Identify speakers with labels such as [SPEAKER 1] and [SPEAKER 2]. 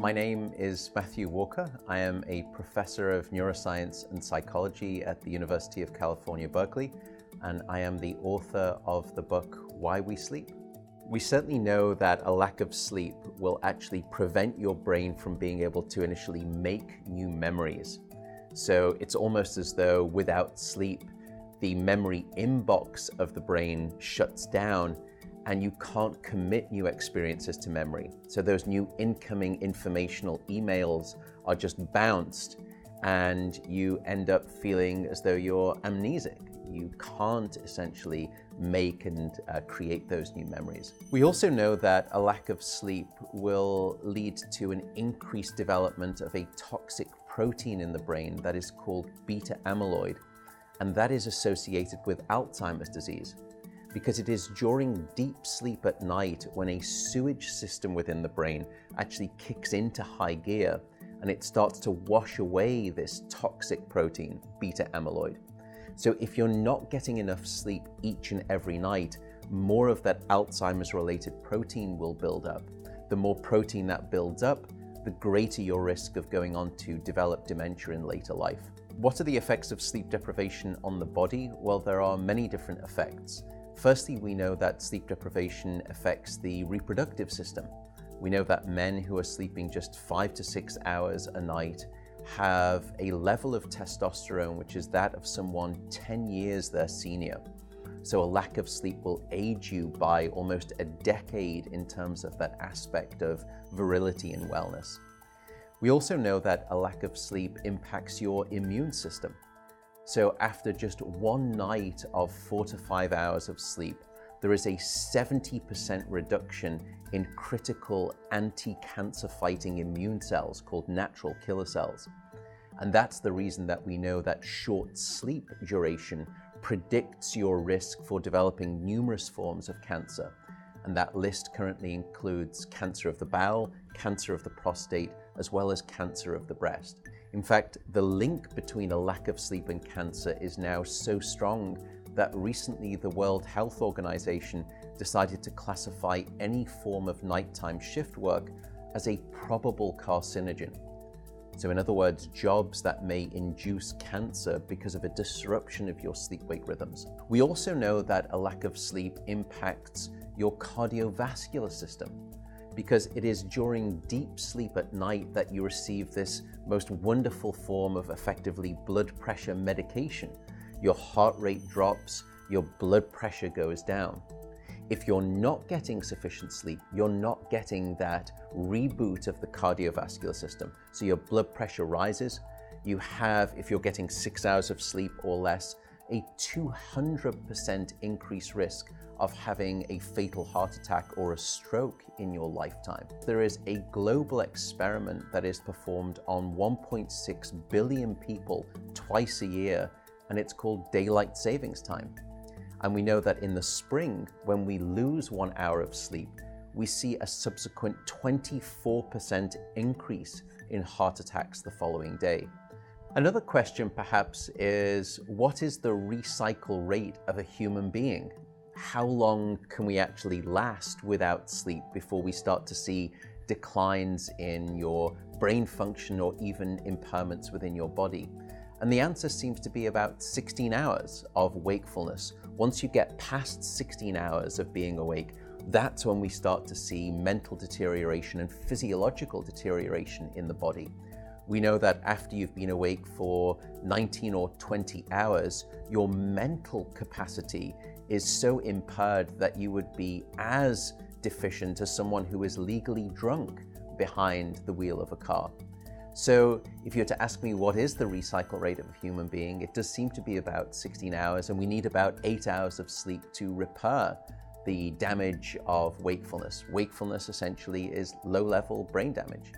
[SPEAKER 1] My name is Matthew Walker. I am a professor of neuroscience and psychology at the University of California, Berkeley, and I am the author of the book, Why We Sleep. We certainly know that a lack of sleep will actually prevent your brain from being able to initially make new memories. So it's almost as though without sleep, the memory inbox of the brain shuts down and you can't commit new experiences to memory. So those new incoming informational emails are just bounced and you end up feeling as though you're amnesic. You can't essentially make and create those new memories. We also know that a lack of sleep will lead to an increased development of a toxic protein in the brain that is called beta amyloid, and that is associated with Alzheimer's disease, because it is during deep sleep at night when a sewage system within the brain actually kicks into high gear and it starts to wash away this toxic protein, beta amyloid. So if you're not getting enough sleep each and every night, more of that Alzheimer's related protein will build up. The more protein that builds up, the greater your risk of going on to develop dementia in later life. What are the effects of sleep deprivation on the body? Well, there are many different effects. Firstly, we know that sleep deprivation affects the reproductive system. We know that men who are sleeping just 5 to 6 hours a night have a level of testosterone which is that of someone 10 years their senior. So a lack of sleep will age you by almost a decade in terms of that aspect of virility and wellness. We also know that a lack of sleep impacts your immune system. So after just one night of 4 to 5 hours of sleep, there is a 70% reduction in critical anti-cancer fighting immune cells called natural killer cells. And that's the reason that we know that short sleep duration predicts your risk for developing numerous forms of cancer. And that list currently includes cancer of the bowel, cancer of the prostate, as well as cancer of the breast. In fact, the link between a lack of sleep and cancer is now so strong that recently the World Health Organization decided to classify any form of nighttime shift work as a probable carcinogen. So in other words, jobs that may induce cancer because of a disruption of your sleep-wake rhythms. We also know that a lack of sleep impacts your cardiovascular system, because it is during deep sleep at night that you receive this most wonderful form of effectively blood pressure medication. Your heart rate drops, your blood pressure goes down. If you're not getting sufficient sleep, you're not getting that reboot of the cardiovascular system. So your blood pressure rises. You have, if you're getting 6 hours of sleep or less, a 200% increased risk of having a fatal heart attack or a stroke in your lifetime. There is a global experiment that is performed on 1.6 billion people twice a year, and it's called daylight savings time. And we know that in the spring, when we lose 1 hour of sleep, we see a subsequent 24% increase in heart attacks the following day. Another question perhaps is, what is the recycle rate of a human being? How long can we actually last without sleep before we start to see declines in your brain function or even impairments within your body? And the answer seems to be about 16 hours of wakefulness. Once you get past 16 hours of being awake, that's when we start to see mental deterioration and physiological deterioration in the body. We know that after you've been awake for 19 or 20 hours, your mental capacity is so impaired that you would be as deficient as someone who is legally drunk behind the wheel of a car. So if you're to ask me what is the recycle rate of a human being, it does seem to be about 16 hours, and we need about 8 hours of sleep to repair the damage of wakefulness. Wakefulness essentially is low-level brain damage.